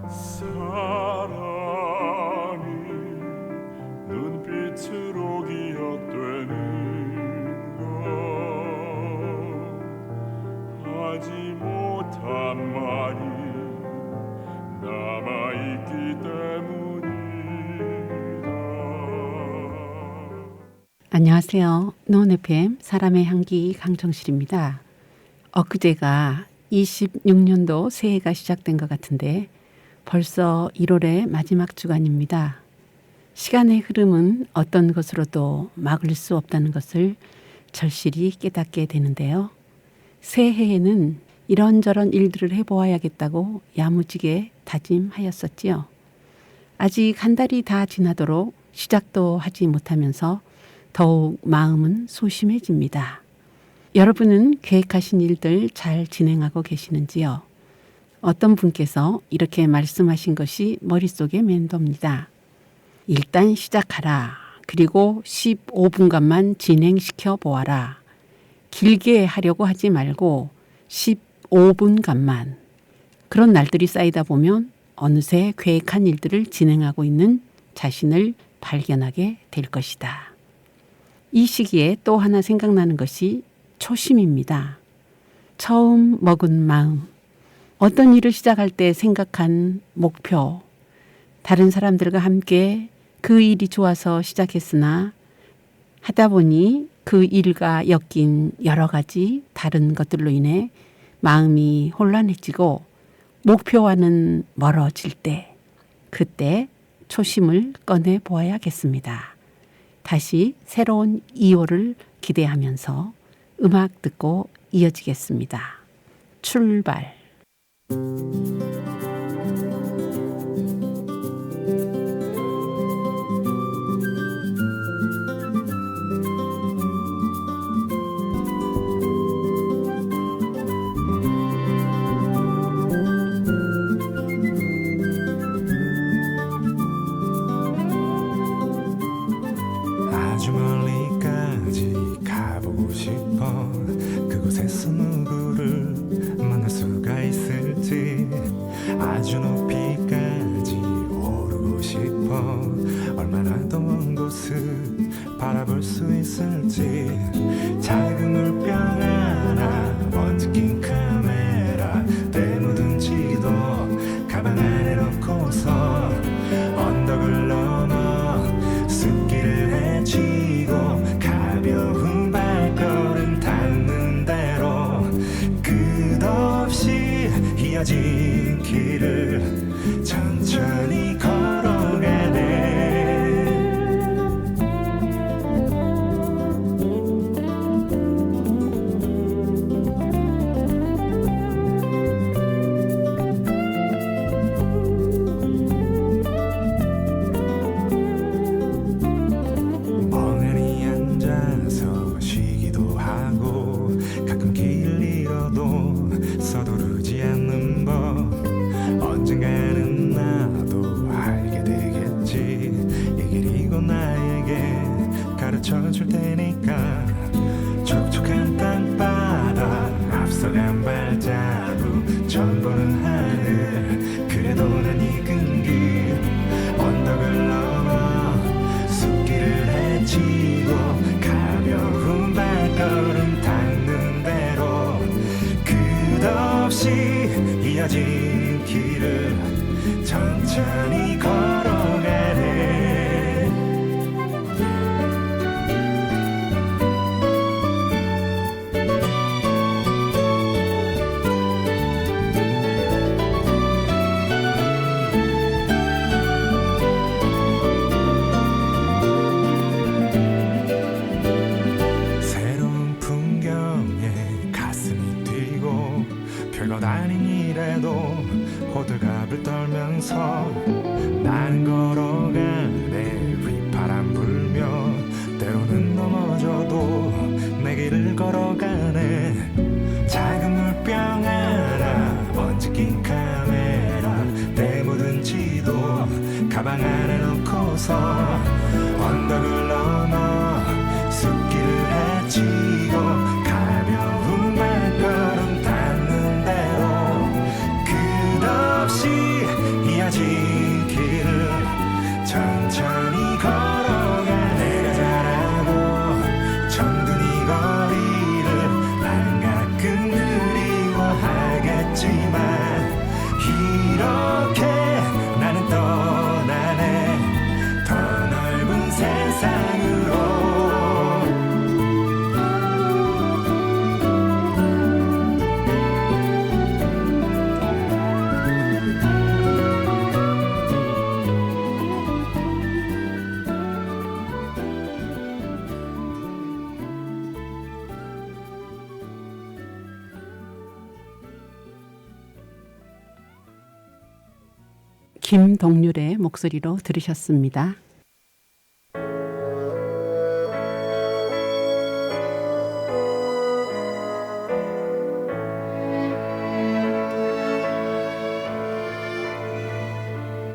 사랑이 눈빛으로 기억되는 것 하지 못한 말이 남아있기 때문이다. 안녕하세요. 노원 FM 사람의 향기 강정실입니다. 엊그제가 26년도 새해가 시작된 것 같은데 벌써 1월의 마지막 주간입니다. 시간의 흐름은 어떤 것으로도 막을 수 없다는 것을 절실히 깨닫게 되는데요. 새해에는 이런저런 일들을 해보아야겠다고 야무지게 다짐하였었지요. 아직 한 달이 다 지나도록 시작도 하지 못하면서 더욱 마음은 소심해집니다. 여러분은 계획하신 일들 잘 진행하고 계시는지요? 어떤 분께서 이렇게 말씀하신 것이 머릿속에 맴돕니다. 일단 시작하라. 그리고 15분간만 진행시켜 보아라. 길게 하려고 하지 말고 15분간만. 그런 날들이 쌓이다 보면 어느새 계획한 일들을 진행하고 있는 자신을 발견하게 될 것이다. 이 시기에 또 하나 생각나는 것이 초심입니다. 처음 먹은 마음, 어떤 일을 시작할 때 생각한 목표, 다른 사람들과 함께 그 일이 좋아서 시작했으나 하다 보니 그 일과 엮인 여러 가지 다른 것들로 인해 마음이 혼란해지고 목표와는 멀어질 때, 그때 초심을 꺼내 보아야겠습니다. 다시 새로운 2월을 기대하면서 음악 듣고 이어지겠습니다. 출발. 아주 멀리까지 가보고 싶어. 그곳에서 누구를 만날 수가 있을지. 아주 높이까지 오르고 싶어. 얼마나 더 먼 곳을 바라볼 수 있을지. 작은 물병 하나, 먼지 낀 카메라, 때 묻은 지도 가방 안에 넣고서 언덕을 넘어 숲길을 헤치고 가벼운 발걸음 닿는 대로 끝없이 이어진 길을 천천히 걸어가네. 멍하니 앉아서 쉬기도 하고 가끔 길 잃어도 서두르지 않는 법. 언젠가는 나도 알게 되겠지. 이 길이 곧 나에게 가르쳐 줄 테니까. 촉촉한 땅바닥 앞서간 발자국 처음 보는 하늘. 그래도 난 익은 길 언덕을 넘어 숲길을 헤치고 가벼운 발걸음 닿는 대로 끝없이 이어진 길을 천천히 걸어가네. 새로운 풍경에 가슴이 뛰고 별것 아닌 일에도 호들갑을 떨면서 나는 걸어가네. 휘파람 불며 때로는 넘어져도 내 길을 걸어가네. 작은 물병 하나, 먼지 낀 카메라, 때 묻은 지도 가방 안에 넣고서 언덕을 넘어 숲길을 헤치고 가벼운 발걸음 닿는 대로 끝없이 김동률의 목소리로 들으셨습니다.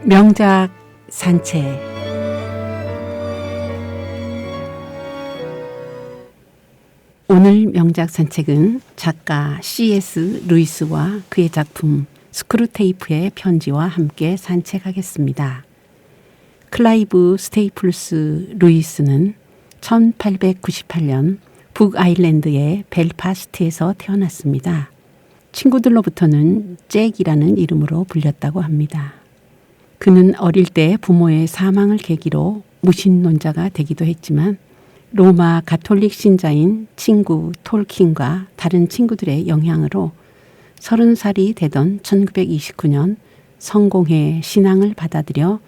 명작 산책. 오늘 명작 산책은 작가 C.S. 루이스와 그의 작품 스크루테이프의 편지와 함께 산책하겠습니다. 클라이브 스테이플스 루이스는 1898년 북아일랜드의 벨파스트에서 태어났습니다. 친구들로부터는 잭이라는 이름으로 불렸다고 합니다. 그는 어릴 때 부모의 사망을 계기로 무신론자가 되기도 했지만 로마 가톨릭 신자인 친구 톨킨과 다른 친구들의 영향으로 30살이 되던 1929년 성공회 신앙을 받아들여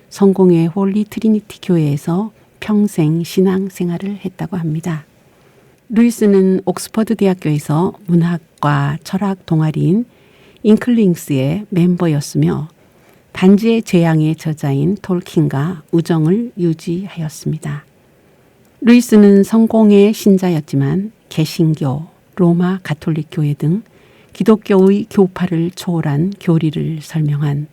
성공회 홀리 트리니티 교회에서 평생 신앙 생활을 했다고 합니다. 루이스는 옥스퍼드 대학교에서 문학과 철학 동아리인 잉클링스의 멤버였으며 반지의 제왕의 저자인 톨킨과 우정을 유지하였습니다. 루이스는 성공의 신자였지만 개신교, 로마 가톨릭 교회 등 기독교의 교파를 초월한 교리를 설명한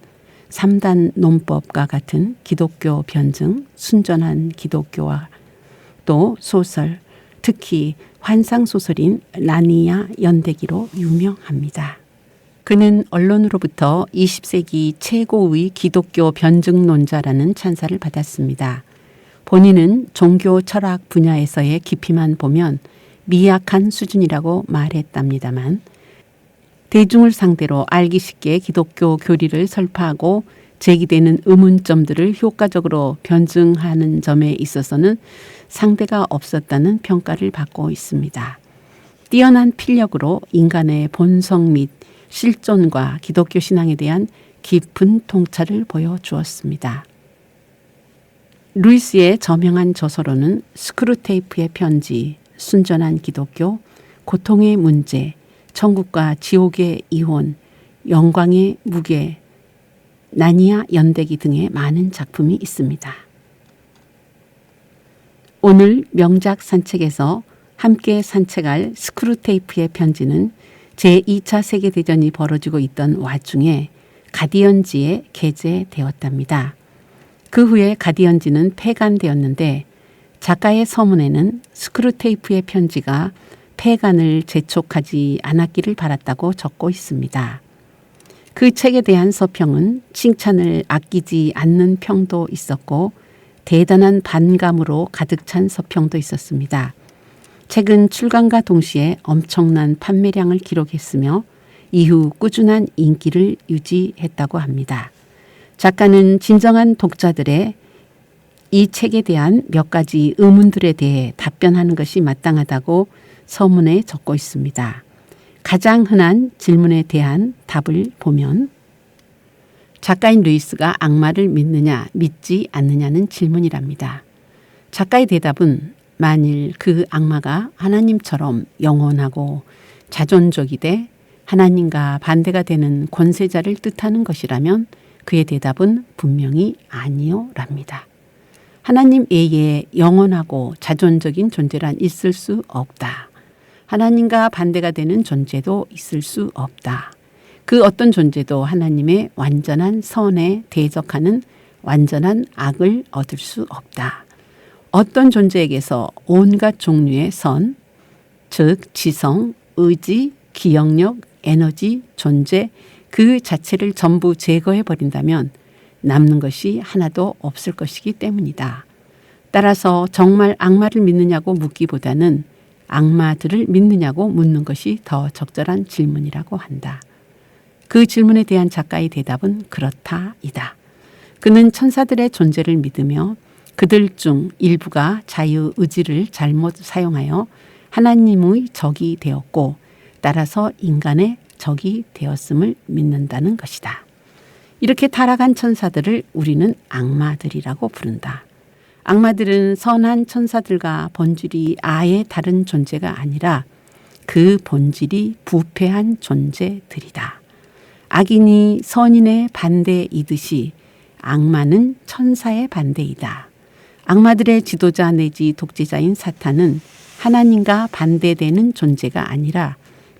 3단 논법과 같은 기독교 변증, 순전한 기독교와 또 소설, 특히 환상소설인 라니아 연대기로 유명합니다. 그는 언론으로부터 20세기 최고의 기독교 변증론자라는 찬사를 받았습니다. 본인은 종교 철학 분야에서의 깊이만 보면 미약한 수준이라고 말했답니다만 대중을 상대로 알기 쉽게 기독교 교리를 설파하고 제기되는 의문점들을 효과적으로 변증하는 점에 있어서는 상대가 없었다는 평가를 받고 있습니다. 뛰어난 필력으로 인간의 본성 및 실존과 기독교 신앙에 대한 깊은 통찰을 보여주었습니다. 루이스의 저명한 저서로는 스크루테이프의 편지, 순전한 기독교, 고통의 문제, 천국과 지옥의 이혼, 영광의 무게, 나니아 연대기 등의 많은 작품이 있습니다. 오늘 명작 산책에서 함께 산책할 스크루테이프의 편지는 제2차 세계대전이 벌어지고 있던 와중에 가디언지에 게재되었답니다. 그 후에 가디언지는 폐간되었는데 작가의 서문에는 스크루테이프의 편지가 폐간을 재촉하지 않았기를 바랐다고 적고 있습니다. 그 책에 대한 서평은 칭찬을 아끼지 않는 평도 있었고 대단한 반감으로 가득 찬 서평도 있었습니다. 책은 출간과 동시에 엄청난 판매량을 기록했으며 이후 꾸준한 인기를 유지했다고 합니다. 작가는 진정한 독자들의 이 책에 대한 몇 가지 의문들에 대해 답변하는 것이 마땅하다고 서문에 적고 있습니다. 가장 흔한 질문에 대한 답을 보면 작가인 루이스가 악마를 믿느냐 믿지 않느냐는 질문이랍니다. 작가의 대답은 만일 그 악마가 하나님처럼 영원하고 자존적이되 하나님과 반대가 되는 권세자를 뜻하는 것이라면 그의 대답은 분명히 아니요 랍니다. 하나님 외에 영원하고 자존적인 존재란 있을 수 없다. 하나님과 반대가 되는 존재도 있을 수 없다. 그 어떤 존재도 하나님의 완전한 선에 대적하는 완전한 악을 얻을 수 없다. 어떤 존재에게서 온갖 종류의 선, 즉 지성, 의지, 기억력, 에너지, 존재 그 자체를 전부 제거해버린다면 남는 것이 하나도 없을 것이기 때문이다. 따라서 정말 악마를 믿느냐고 묻기보다는 악마들을 믿느냐고 묻는 것이 더 적절한 질문이라고 한다. 그 질문에 대한 작가의 대답은 그렇다이다. 그는 천사들의 존재를 믿으며 그들 중 일부가 자유의지를 잘못 사용하여 하나님의 적이 되었고 따라서 인간의 적이 되었음을 믿는다는 것이다. 이렇게 타락한 천사들을 우리는 악마들이라고 부른다. 악마들은 선한 천사들과 본질이 아예 다른 존재가 아니라 그 본질이 부패한 존재들이다. 악인이 선인의 반대이듯이 악마는 천사의 반대이다. 악마들의 지도자 내지 독재자인 사탄은 하나님과 반대되는 존재가 아니라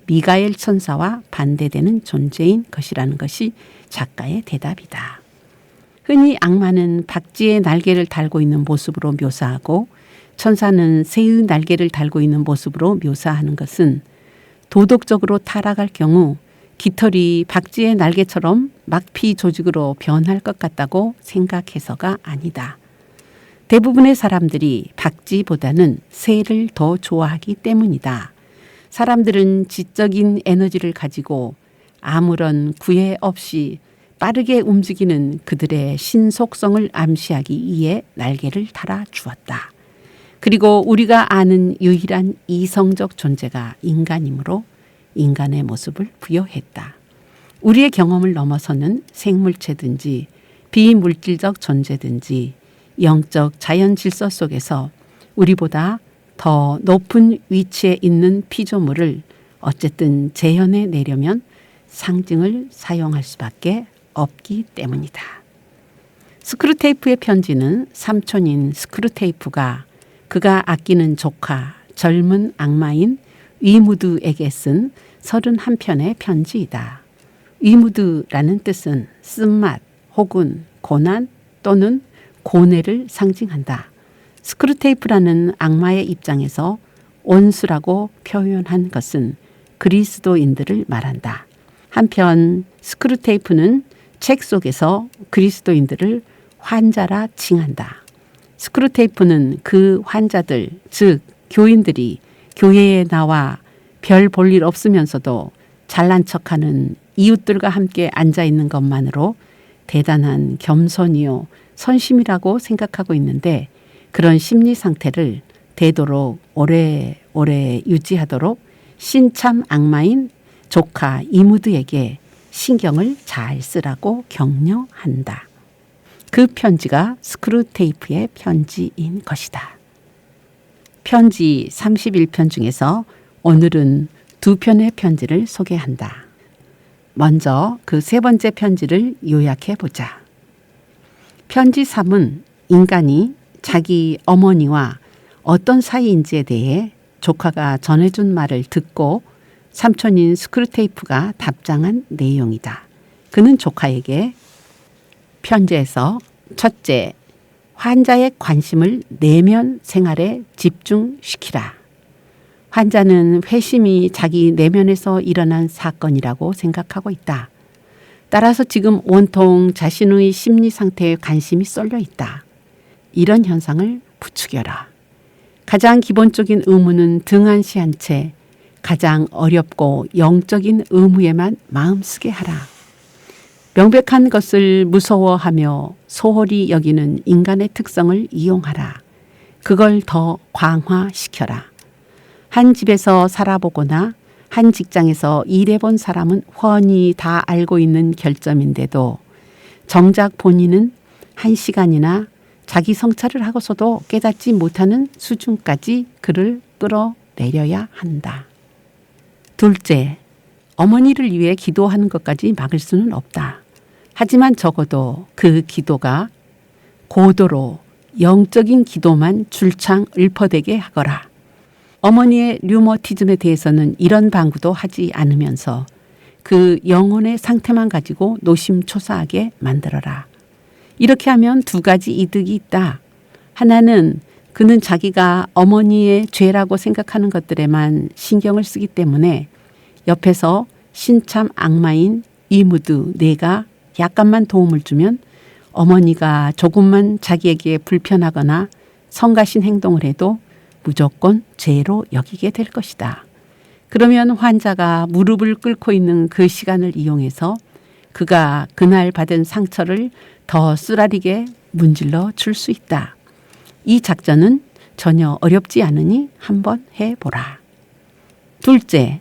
미가엘 천사와 반대되는 존재인 것이라는 것이 작가의 대답이다. 흔히 악마는 박쥐의 날개를 달고 있는 모습으로 묘사하고 천사는 새의 날개를 달고 있는 모습으로 묘사하는 것은 도덕적으로 타락할 경우 깃털이 박쥐의 날개처럼 막피 조직으로 변할 것 같다고 생각해서가 아니다. 대부분의 사람들이 박쥐보다는 새를 더 좋아하기 때문이다. 사람들은 지적인 에너지를 가지고 아무런 구애 없이 빠르게 움직이는 그들의 신속성을 암시하기 위해 날개를 달아 주었다. 그리고 우리가 아는 유일한 이성적 존재가 인간이므로 인간의 모습을 부여했다. 우리의 경험을 넘어서는 생물체든지 비물질적 존재든지 영적 자연 질서 속에서 우리보다 더 높은 위치에 있는 피조물을 어쨌든 재현해 내려면 상징을 사용할 수밖에 없기 때문이다. 스크루테이프의 편지는 삼촌인 스크루테이프가 그가 아끼는 조카 젊은 악마인 위무드에게 쓴 31편의 편지이다. 위무드라는 뜻은 쓴맛 혹은 고난 또는 고뇌를 상징한다. 스크루테이프라는 악마의 입장에서 온수라고 표현한 것은 그리스도인들을 말한다. 한편 스크루테이프는 책 속에서 그리스도인들을 환자라 칭한다. 스크루테이프는 그 환자들, 즉 교인들이 교회에 나와 별 볼 일 없으면서도 잘난 척하는 이웃들과 함께 앉아있는 것만으로 대단한 겸손이요 선심이라고 생각하고 있는데 그런 심리 상태를 되도록 오래오래 유지하도록 신참 악마인 조카 이무드에게 신경을 잘 쓰라고 격려한다. 그 편지가 스크루테이프의 편지인 것이다. 편지 31편 중에서 오늘은 2편의 편지를 소개한다. 먼저 그 3번째 편지를 요약해 보자. 편지 3은 인간이 자기 어머니와 어떤 사이인지에 대해 조카가 전해준 말을 듣고 삼촌인 스크루테이프가 답장한 내용이다. 그는 조카에게 편지에서 첫째, 환자의 관심을 내면 생활에 집중시키라. 환자는 회심이 자기 내면에서 일어난 사건이라고 생각하고 있다. 따라서 지금 온통 자신의 심리 상태에 관심이 쏠려 있다. 이런 현상을 부추겨라. 가장 기본적인 의무는 등한시한 채 가장 어렵고 영적인 의무에만 마음쓰게 하라. 명백한 것을 무서워하며 소홀히 여기는 인간의 특성을 이용하라. 그걸 더 강화시켜라. 한 집에서 살아보거나 한 직장에서 일해본 사람은 훤히 다 알고 있는 결점인데도 정작 본인은 1시간이나 자기 성찰을 하고서도 깨닫지 못하는 수준까지 그를 끌어내려야 한다. 둘째, 어머니를 위해 기도하는 것까지 막을 수는 없다. 하지만 적어도 그 기도가 고도로 영적인 기도만 줄창 읊어대게 하거라. 어머니의 류머티즘에 대해서는 이런 방구도 하지 않으면서 그 영혼의 상태만 가지고 노심초사하게 만들어라. 이렇게 하면 2가지 이득이 있다. 하나는 그는 자기가 어머니의 죄라고 생각하는 것들에만 신경을 쓰기 때문에 옆에서 신참 악마인 이무드 내가 약간만 도움을 주면 어머니가 조금만 자기에게 불편하거나 성가신 행동을 해도 무조건 죄로 여기게 될 것이다. 그러면 환자가 무릎을 꿇고 있는 그 시간을 이용해서 그가 그날 받은 상처를 더 쓰라리게 문질러 줄 수 있다. 이 작전은 전혀 어렵지 않으니 한번 해보라. 둘째,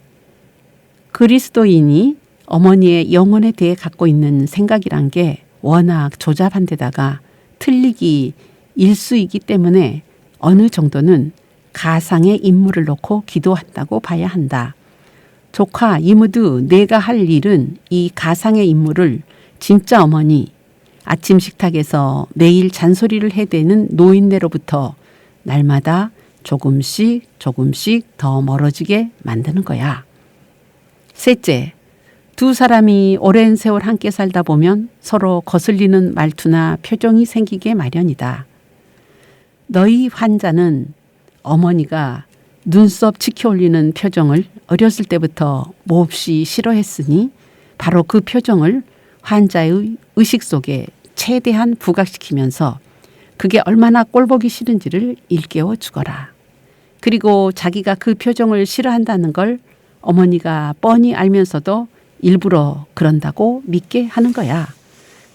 그리스도인이 어머니의 영혼에 대해 갖고 있는 생각이란 게 워낙 조잡한 데다가 틀리기 일수이기 때문에 어느 정도는 가상의 인물을 놓고 기도한다고 봐야 한다. 조카, 이모두 내가 할 일은 이 가상의 인물을 진짜 어머니, 아침 식탁에서 매일 잔소리를 해대는 노인네로부터 날마다 조금씩 더 멀어지게 만드는 거야. 셋째, 두 사람이 오랜 세월 함께 살다 보면 서로 거슬리는 말투나 표정이 생기게 마련이다. 너희 환자는 어머니가 눈썹 치켜 올리는 표정을 어렸을 때부터 몹시 싫어했으니 바로 그 표정을 환자의 의식 속에 최대한 부각시키면서 그게 얼마나 꼴보기 싫은지를 일깨워 주거라. 그리고 자기가 그 표정을 싫어한다는 걸 어머니가 뻔히 알면서도 일부러 그런다고 믿게 하는 거야.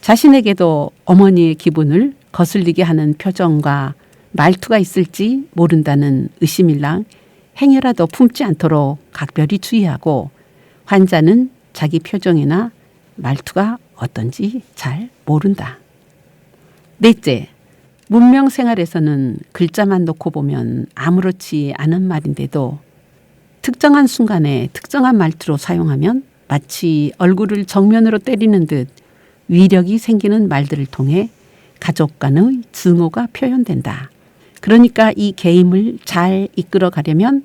자신에게도 어머니의 기분을 거슬리게 하는 표정과 말투가 있을지 모른다는 의심일랑 행여라도 품지 않도록 각별히 주의하고 환자는 자기 표정이나 말투가 어떤지 잘 모른다. 넷째, 문명 생활에서는 글자만 놓고 보면 아무렇지 않은 말인데도 특정한 순간에 특정한 말투로 사용하면 마치 얼굴을 정면으로 때리는 듯 위력이 생기는 말들을 통해 가족 간의 증오가 표현된다. 그러니까 이 게임을 잘 이끌어 가려면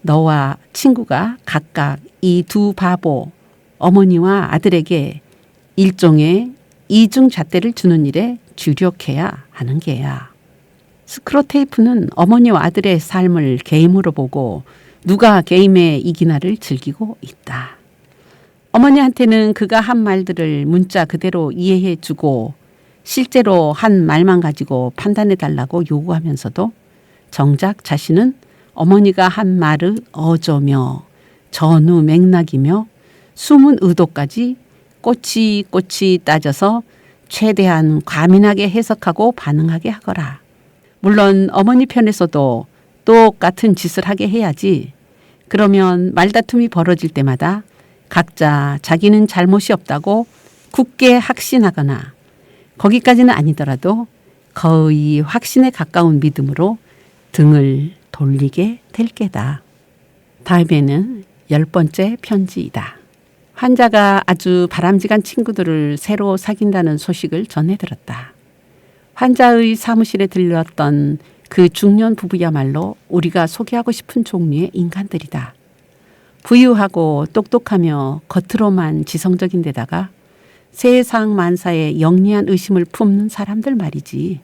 너와 친구가 각각 이 두 바보, 어머니와 아들에게 일종의 이중잣대를 주는 일에 주력해야 하는 게야. 스크로테이프는 어머니와 아들의 삶을 게임으로 보고 누가 게임에 이기나를 즐기고 있다. 어머니한테는 그가 한 말들을 문자 그대로 이해해 주고 실제로 한 말만 가지고 판단해 달라고 요구하면서도 정작 자신은 어머니가 한 말의 어조며 전후 맥락이며 숨은 의도까지 꼬치꼬치 따져서 최대한 과민하게 해석하고 반응하게 하거라. 물론 어머니 편에서도 똑같은 짓을 하게 해야지. 그러면 말다툼이 벌어질 때마다 각자 자기는 잘못이 없다고 굳게 확신하거나 거기까지는 아니더라도 거의 확신에 가까운 믿음으로 등을 돌리게 될 게다. 다음에는 10번째 편지이다. 환자가 아주 바람직한 친구들을 새로 사귄다는 소식을 전해 들었다. 환자의 사무실에 들렀던 그 중년 부부야말로 우리가 소개하고 싶은 종류의 인간들이다. 부유하고 똑똑하며 겉으로만 지성적인 데다가 세상 만사에 영리한 의심을 품는 사람들 말이지.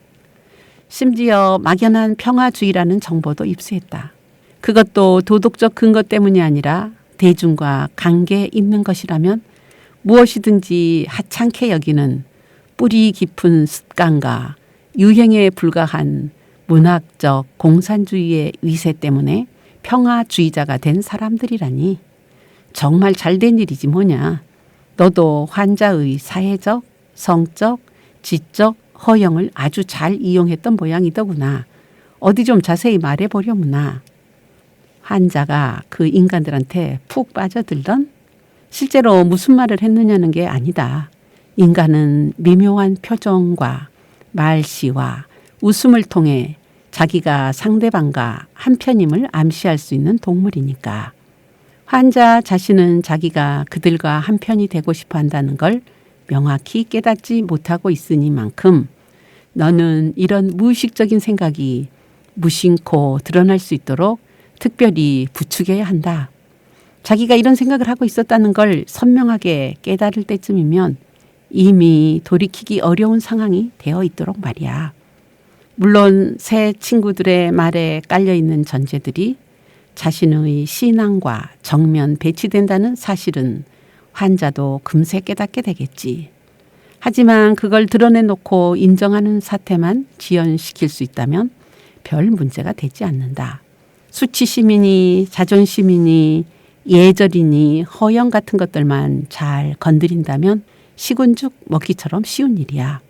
심지어 막연한 평화주의라는 정보도 입수했다. 그것도 도덕적 근거 때문이 아니라 대중과 관계 있는 것이라면 무엇이든지 하찮게 여기는 뿌리 깊은 습관과 유행에 불과한 문학적 공산주의의 위세 때문에 평화주의자가 된 사람들이라니. 정말 잘된 일이지 뭐냐. 너도 환자의 사회적, 성적, 지적 허영을 아주 잘 이용했던 모양이더구나. 어디 좀 자세히 말해보려무나. 환자가 그 인간들한테 푹 빠져들던? 실제로 무슨 말을 했느냐는 게 아니다. 인간은 미묘한 표정과 말씨와 웃음을 통해 자기가 상대방과 한편임을 암시할 수 있는 동물이니까. 환자 자신은 자기가 그들과 한편이 되고 싶어 한다는 걸 명확히 깨닫지 못하고 있으니만큼 너는 이런 무의식적인 생각이 무심코 드러날 수 있도록 특별히 부추겨야 한다. 자기가 이런 생각을 하고 있었다는 걸 선명하게 깨달을 때쯤이면 이미 돌이키기 어려운 상황이 되어 있도록 말이야. 물론 새 친구들의 말에 깔려있는 전제들이 자신의 신앙과 정면 배치된다는 사실은 환자도 금세 깨닫게 되겠지. 하지만 그걸 드러내놓고 인정하는 사태만 지연시킬 수 있다면 별 문제가 되지 않는다. 수치심이니 자존심이니 예절이니 허영 같은 것들만 잘 건드린다면 시군죽 먹기처럼 쉬운 일이야.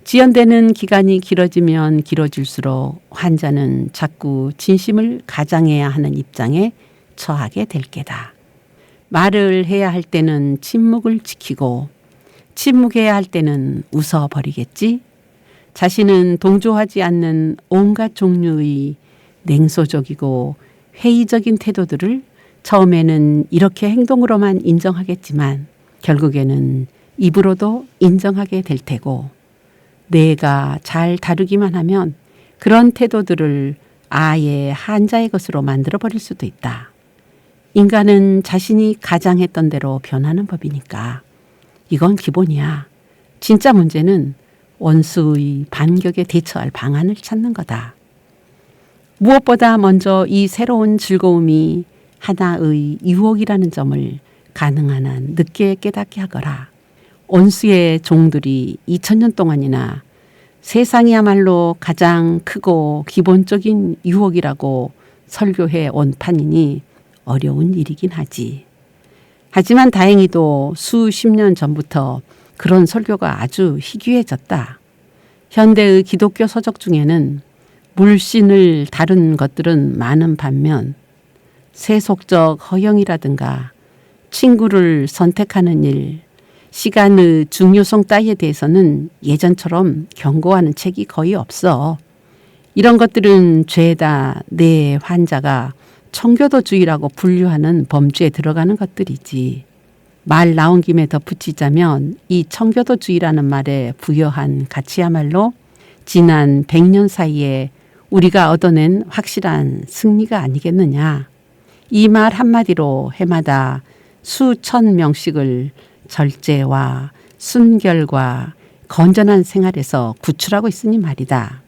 지연되는 기간이 길어지면 길어질수록 환자는 자꾸 진심을 가장해야 하는 입장에 처하게 될 게다. 말을 해야 할 때는 침묵을 지키고 침묵해야 할 때는 웃어버리겠지. 자신은 동조하지 않는 온갖 종류의 냉소적이고 회의적인 태도들을 처음에는 이렇게 행동으로만 인정하겠지만 결국에는 입으로도 인정하게 될 테고 내가 잘 다루기만 하면 그런 태도들을 아예 한자의 것으로 만들어버릴 수도 있다. 인간은 자신이 가장했던 대로 변하는 법이니까 이건 기본이야. 진짜 문제는 원수의 반격에 대처할 방안을 찾는 거다. 무엇보다 먼저 이 새로운 즐거움이 하나의 유혹이라는 점을 가능한 한 늦게 깨닫게 하거라. 원수의 종들이 2000년 동안이나 세상이야말로 가장 크고 기본적인 유혹이라고 설교해 온 판이니 어려운 일이긴 하지. 하지만 다행히도 수십 년 전부터 그런 설교가 아주 희귀해졌다. 현대의 기독교 서적 중에는 물신을 다룬 것들은 많은 반면 세속적 허영이라든가 친구를 선택하는 일, 시간의 중요성 따위에 대해서는 예전처럼 경고하는 책이 거의 없어. 이런 것들은 죄다 내 환자가 청교도주의라고 분류하는 범주에 들어가는 것들이지. 말 나온 김에 덧붙이자면 이 청교도주의라는 말에 부여한 가치야말로 지난 100년 사이에 우리가 얻어낸 확실한 승리가 아니겠느냐. 이 말 한마디로 해마다 수천 명씩을 절제와 순결과 건전한 생활에서 구출하고 있으니 말이다.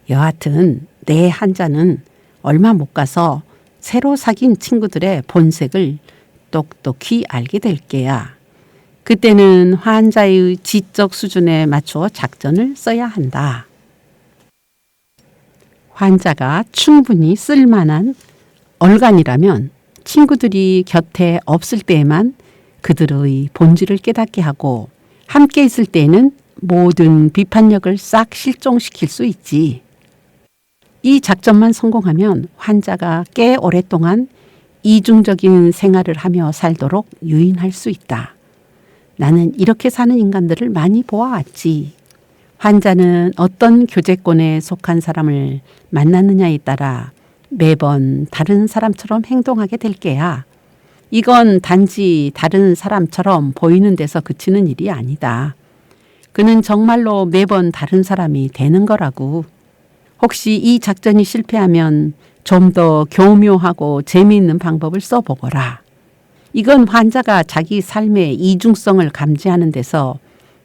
여하튼 내 한자는 얼마 못 가서 새로 사귄 친구들의 본색을 똑똑히 알게 될 게야. 그때는 환자의 지적 수준에 맞추어 작전을 써야 한다. 환자가 충분히 쓸만한 얼간이라면 친구들이 곁에 없을 때에만 그들의 본질을 깨닫게 하고 함께 있을 때에는 모든 비판력을 싹 실종시킬 수 있지. 이 작전만 성공하면 환자가 꽤 오랫동안 이중적인 생활을 하며 살도록 유인할 수 있다. 나는 이렇게 사는 인간들을 많이 보아왔지. 환자는 어떤 교제권에 속한 사람을 만났느냐에 따라 매번 다른 사람처럼 행동하게 될 게야. 이건 단지 다른 사람처럼 보이는 데서 그치는 일이 아니다. 그는 정말로 매번 다른 사람이 되는 거라고. 혹시 이 작전이 실패하면 좀 더 교묘하고 재미있는 방법을 써보거라. 이건 환자가 자기 삶의 이중성을 감지하는 데서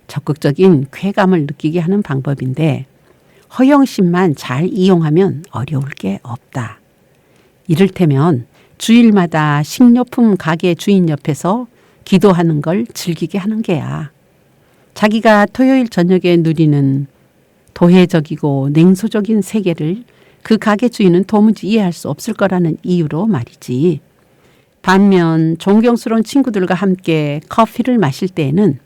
적극적인 쾌감을 느끼게 하는 방법인데 허영심만 잘 이용하면 어려울 게 없다. 이를테면 주일마다 식료품 가게 주인 옆에서 기도하는 걸 즐기게 하는 게야. 자기가 토요일 저녁에 누리는 도회적이고 냉소적인 세계를 그 가게 주인은 도무지 이해할 수 없을 거라는 이유로 말이지. 반면 존경스러운 친구들과 함께 커피를 마실 때에는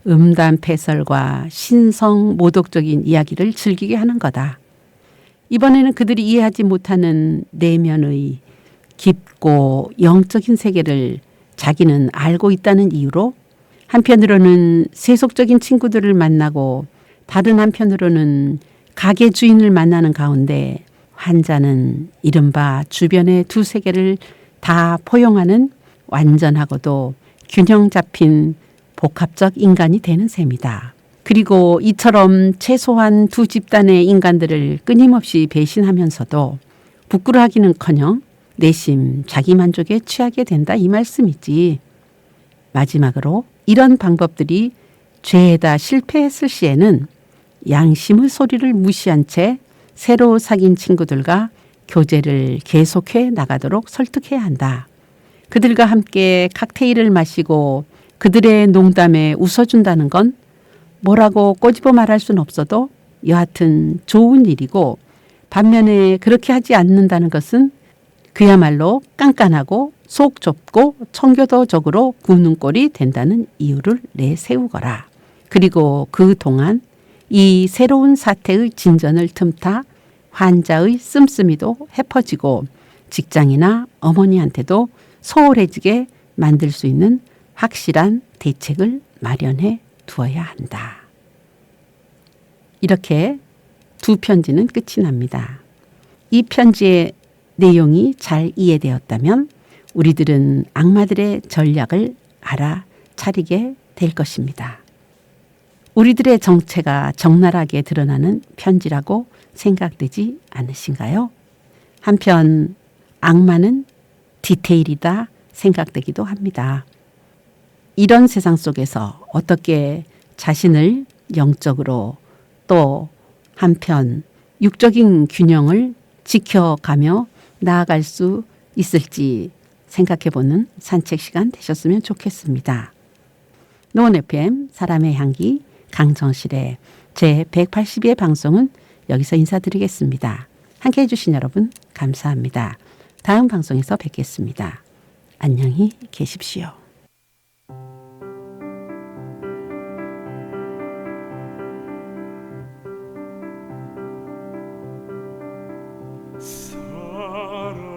음담패설과 신성 모독적인 이야기를 즐기게 하는 거다. 이번에는 그들이 이해하지 못하는 내면의 깊고 영적인 세계를 자기는 알고 있다는 이유로 한편으로는 세속적인 친구들을 만나고 다른 한편으로는 가게 주인을 만나는 가운데 환자는 이른바 주변의 두 세계를 다 포용하는 완전하고도 균형 잡힌 복합적 인간이 되는 셈이다. 그리고 이처럼 최소한 두 집단의 인간들을 끊임없이 배신하면서도 부끄러워하기는커녕 내심 자기 만족에 취하게 된다 이 말씀이지. 마지막으로 이런 방법들이 죄에다 실패했을 시에는 양심의 소리를 무시한 채 새로 사귄 친구들과 교제를 계속해 나가도록 설득해야 한다. 그들과 함께 칵테일을 마시고 그들의 농담에 웃어준다는 건 뭐라고 꼬집어 말할 수는 없어도 여하튼 좋은 일이고, 반면에 그렇게 하지 않는다는 것은 그야말로 깐깐하고 속 좁고 청교도적으로 구는 꼴이 된다는 이유를 내세우거라. 그리고 그동안 이 새로운 사태의 진전을 틈타 환자의 씀씀이도 헤퍼지고 직장이나 어머니한테도 소홀해지게 만들 수 있는 확실한 대책을 마련해 두어야 한다. 이렇게 두 편지는 끝이 납니다. 이 편지의 내용이 잘 이해되었다면 우리들은 악마들의 전략을 알아차리게 될 것입니다. 우리들의 정체가 적나라하게 드러나는 편지라고 생각되지 않으신가요? 한편 악마는 디테일이다 생각되기도 합니다. 이런 세상 속에서 어떻게 자신을 영적으로 또 한편 육적인 균형을 지켜가며 나아갈 수 있을지 생각해보는 산책 시간 되셨으면 좋겠습니다. 노원 FM 사람의 향기 강정실의 제182회 방송은 여기서 인사드리겠습니다. 함께해 주신 여러분 감사합니다. 다음 방송에서 뵙겠습니다. 안녕히 계십시오. 사랑